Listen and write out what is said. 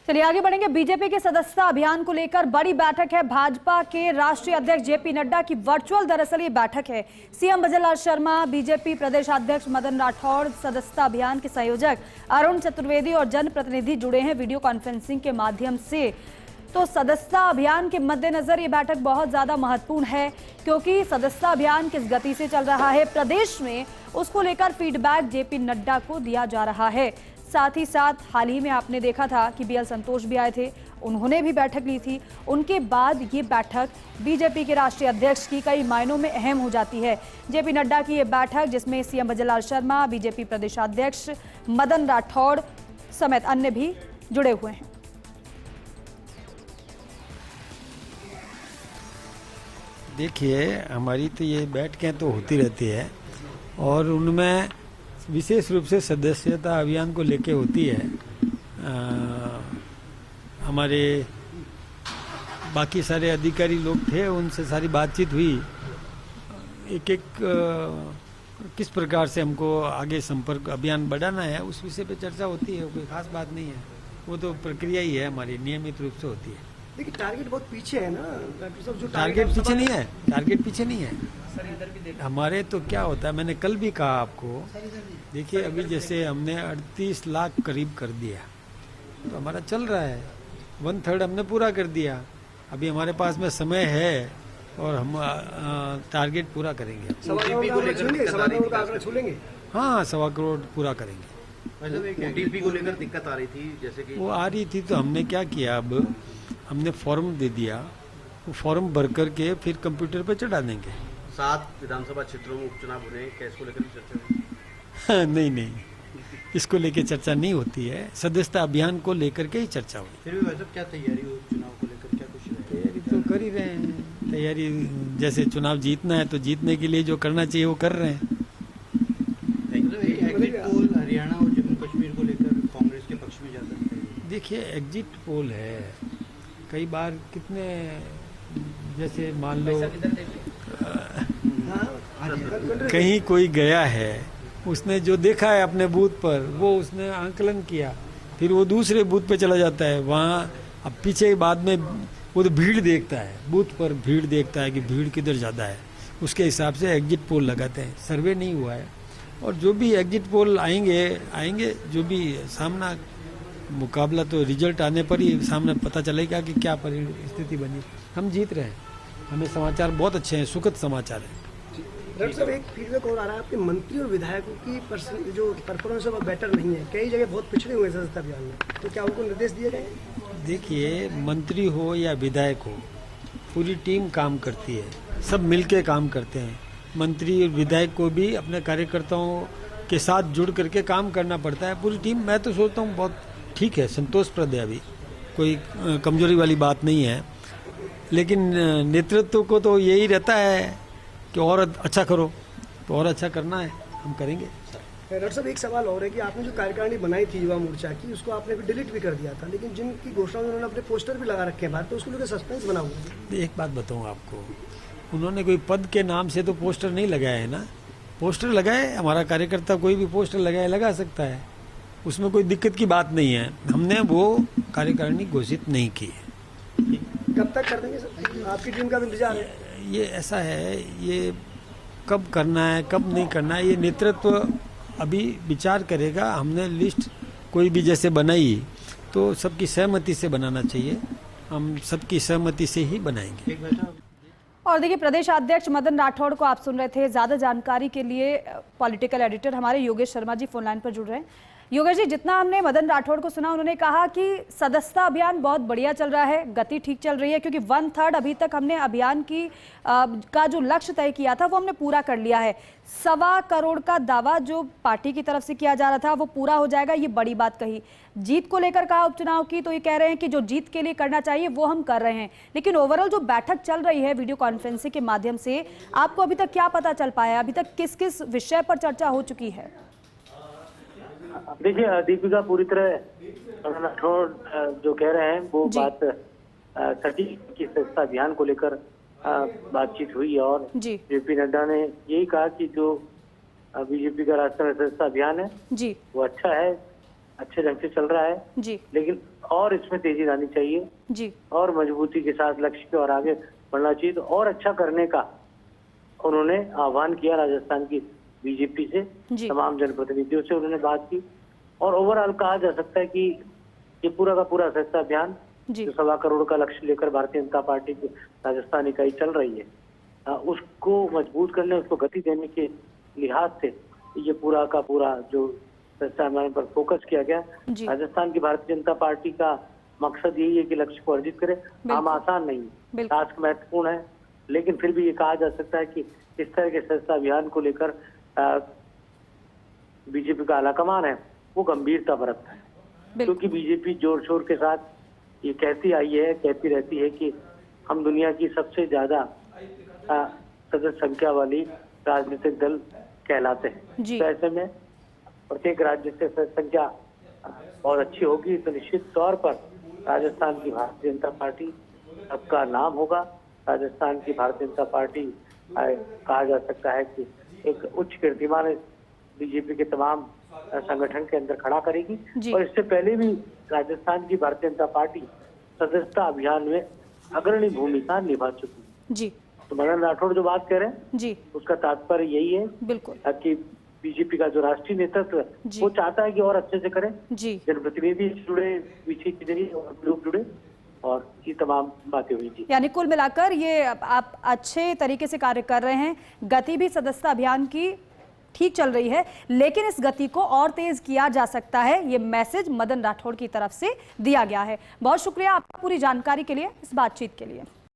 चलिए आगे बढ़ेंगे। बीजेपी के सदस्यता अभियान को लेकर बड़ी बैठक है। भाजपा के राष्ट्रीय अध्यक्ष जेपी नड्डा की वर्चुअल दरअसल ये बैठक है। सीएम भजनलाल शर्मा, बीजेपी प्रदेशाध्यक्ष मदन राठौड़, सदस्यता अभियान के संयोजक अरुण चतुर्वेदी और जनप्रतिनिधि जुड़े हैं वीडियो कॉन्फ्रेंसिंग के माध्यम से। तो सदस्यता अभियान के मद्देनजर ये बैठक बहुत ज्यादा महत्वपूर्ण है, क्योंकि सदस्यता अभियान किस गति से चल रहा है प्रदेश में, उसको लेकर फीडबैक जेपी नड्डा को दिया जा रहा है। साथ ही साथ हाल ही में आपने देखा था कि बीएल संतोष भी आए थे, उन्होंने भी बैठक ली थी। उनके बाद ये बैठक बीजेपी के राष्ट्रीय अध्यक्ष की कई मायनों में अहम हो जाती है। जेपी नड्डा की ये बैठक, जिसमें सीएम भजनलाल शर्मा, बीजेपी प्रदेशाध्यक्ष मदन राठौड़ समेत अन्य भी जुड़े हुए हैं। देखिए, हमारी तो ये बैठकें तो होती रहती है और उनमें विशेष रूप से सदस्यता अभियान को लेके होती है। हमारे बाकी सारे अधिकारी लोग थे, उनसे सारी बातचीत हुई। एक किस प्रकार से हमको आगे संपर्क अभियान बढ़ाना है, उस विषय पे चर्चा होती है। कोई खास बात नहीं है, वो तो प्रक्रिया ही है, हमारी नियमित रूप से होती है। देखिए टारगेट बहुत पीछे है ना, जो टारगेट पीछे नहीं है, टारगेट पीछे नहीं है हमारे। तो क्या होता है, मैंने कल भी कहा आपको, देखिए अभी जैसे हमने 38 लाख करीब कर दिया, तो हमारा चल रहा है, 1/3 हमने पूरा कर दिया। अभी हमारे पास में समय है और हम टारगेट पूरा करेंगे। 1.25 करोड़ का आंकड़ा छूलेंगे। हाँ, 1.25 करोड़ पूरा करेंगे। ओटीपी को लेकर दिक्कत आ रही थी, जैसे कि वो आ रही थी, तो हमने क्या किया, अब हमने फॉर्म दे दिया, वो फॉर्म भर करके फिर कंप्यूटर पे चढ़ा देंगे। 7 विधानसभा क्षेत्रों में उपचुनाव होने, क्या इसको लेकर चर्चा हुई? नहीं, इसको लेके चर्चा नहीं होती है, सदस्यता अभियान को लेकर के ही चर्चा हुई। फिर भी वैसे क्या तैयारी हो चुनाव को लेकर, क्या कुछ तैयारी तो कर ही रहे हैं। तैयारी जैसे चुनाव जीतना है तो जीतने के लिए जो करना चाहिए वो कर रहे हैं। एग्जिट पोल हरियाणा और जम्मू कश्मीर को लेकर कांग्रेस के पक्ष में जाता है। देखिए, एग्जिट पोल है, कई बार कितने, जैसे मान लो कहीं कोई गया है, उसने जो देखा है अपने बूथ पर वो उसने आंकलन किया, फिर वो दूसरे बूथ पे चला जाता है, वहाँ अब पीछे बाद में वो तो भीड़ देखता है, बूथ पर भीड़ देखता है कि भीड़ किधर ज़्यादा है, उसके हिसाब से एग्जिट पोल लगाते हैं। सर्वे नहीं हुआ है, और जो भी एग्जिट पोल आएंगे जो भी सामना मुकाबला, तो रिजल्ट आने पर ही सामने पता चलेगा कि क्या परिस्थिति बनी। हम जीत रहे हैं, हमें समाचार बहुत अच्छे हैं, सुखद समाचार है। डॉक्टर साहब, एक फीडबैक और आ रहा है आपके मंत्री और विधायकों की जो परफॉर्मेंस है वो बेटर नहीं है, कई जगह बहुत पिछड़े हुए हैं सदस्यता अभियान में, तो क्या उनको निर्देश दिए गए? देखिए, मंत्री हो या विधायक हो, पूरी टीम काम करती है, सब मिलके काम करते हैं। मंत्री और विधायक को भी अपने कार्यकर्ताओं के साथ जुड़ करके काम करना पड़ता है, पूरी टीम। मैं तो सोचता हूँ बहुत ठीक है, संतोषप्रद है, अभी कोई कमजोरी वाली बात नहीं है। लेकिन नेतृत्व को तो यही रहता है कि और अच्छा करो, तो और अच्छा करना है, हम करेंगे। डॉक्टर साहब, एक सवाल और है कि आपने जो कार्यकारिणी बनाई थी युवा मोर्चा की, उसको आपने भी डिलीट भी कर दिया था, लेकिन जिनकी घोषणा उन्होंने अपने पोस्टर भी लगा रखे हैं बाहर, तो उसको लेकर सस्पेंस बना हुआ है। एक बात बताऊँ आपको, उन्होंने कोई पद के नाम से तो पोस्टर नहीं लगाया है ना, पोस्टर लगाए, हमारा कार्यकर्ता कोई भी पोस्टर लगाए, लगा सकता है, उसमें कोई दिक्कत की बात नहीं है। हमने वो कार्यकारिणी घोषित नहीं की है। कब तक कर देंगे सर? आपकी टीम का भी इंतजार है। ये ऐसा है, ये कब करना है कब नहीं करना है, ये नेतृत्व अभी विचार करेगा। हमने लिस्ट कोई भी जैसे बनाई तो सबकी सहमति से बनाना चाहिए, हम सबकी सहमति से ही बनाएंगे। और देखिए, प्रदेश अध्यक्ष मदन राठौड़ को आप सुन रहे थे। ज्यादा जानकारी के लिए पॉलिटिकल एडिटर हमारे योगेश शर्मा जी फोन लाइन पर जुड़ रहे हैं। योगेश जी, जितना हमने मदन राठौड़ को सुना, उन्होंने कहा कि सदस्यता अभियान बहुत बढ़िया चल रहा है, गति ठीक चल रही है, क्योंकि 1/3 अभी तक हमने अभियान की का जो लक्ष्य तय किया था वो हमने पूरा कर लिया है। 1.25 करोड़ का दावा जो पार्टी की तरफ से किया जा रहा था वो पूरा हो जाएगा, ये बड़ी बात कही। जीत को लेकर कहा उपचुनाव की, तो ये कह रहे हैं कि जो जीत के लिए करना चाहिए वो हम कर रहे हैं। लेकिन ओवरऑल जो बैठक चल रही है वीडियो कॉन्फ्रेंसिंग के माध्यम से, आपको अभी तक क्या पता चल पाया, अभी तक किस किस विषय पर चर्चा हो चुकी है? देखिए दीपिका, पूरी तरह राठौड़ जो कह रहे हैं वो बात सटीक की सदस्यता अभियान को लेकर बातचीत हुई, और जेपी नड्डा ने यही कहा कि जो बीजेपी का राष्ट्रीय सदस्यता अभियान है जी, वो अच्छा है। अच्छे ढंग से चल रहा है, जी लेकिन और इसमें तेजी लानी चाहिए जी और मजबूती के साथ लक्ष्य की ओर आगे बढ़ना चाहिए। तो और अच्छा करने का उन्होंने आह्वान किया राजस्थान की बीजेपी से, जी। तमाम जनप्रतिनिधियों से उन्होंने बात की। और ओवरऑल कहा जा सकता है कि ये पूरा का पूरा स्वच्छता अभियान जी जो 1.25 करोड़ का लक्ष्य लेकर भारतीय जनता पार्टी की राजस्थान इकाई चल रही है, उसको मजबूत करने, उसको गति देने के लिहाज से ये पूरा का पूरा जो स्वच्छता अभियान पर फोकस किया गया। जी। राजस्थान की भारतीय जनता पार्टी का मकसद यही है कि लक्ष्य को अर्जित करे। काम आसान नहीं, बिल्कुल। टास्क महत्वपूर्ण है, लेकिन फिर भी ये कहा जा सकता है कि इस तरह के स्वच्छता अभियान को लेकर बीजेपी का आलाकमान है वो गंभीरता बरतता है, क्योंकि बीजेपी जोर शोर के साथ ये कहती आई है, कहती रहती है कि हम दुनिया की सबसे ज्यादा सदस्य संख्या वाली राजनीतिक दल कहलाते हैं। जी। तो ऐसे में प्रत्येक राज्य से सदस्य संख्या बहुत अच्छी होगी तो निश्चित तौर पर राजस्थान की भारतीय जनता पार्टी सबका नाम होगा। राजस्थान की भारतीय जनता पार्टी कहा जा सकता है कि एक उच्च कीर्तिमान बीजेपी के तमाम संगठन के अंदर खड़ा करेगी। और इससे पहले भी राजस्थान की भारतीय जनता पार्टी सदस्यता अभियान में अग्रणी भूमिका निभा चुकी है। जी। तो मदन राठौड़ जो बात कह रहे हैं जी उसका तात्पर्य यही है बिल्कुल कि बीजेपी का जो राष्ट्रीय नेतृत्व वो चाहता है कि और अच्छे से करें, जी जनप्रतिनिधि जुड़े, पीछे के जरिए लोग जुड़े, और ये तमाम बातें हुई थी। यानी कुल मिलाकर ये आप अच्छे तरीके से कार्य कर रहे हैं, गति भी सदस्यता अभियान की ठीक चल रही है, लेकिन इस गति को और तेज किया जा सकता है, ये मैसेज मदन राठौड़ की तरफ से दिया गया है। बहुत शुक्रिया आपका पूरी जानकारी के लिए, इस बातचीत के लिए।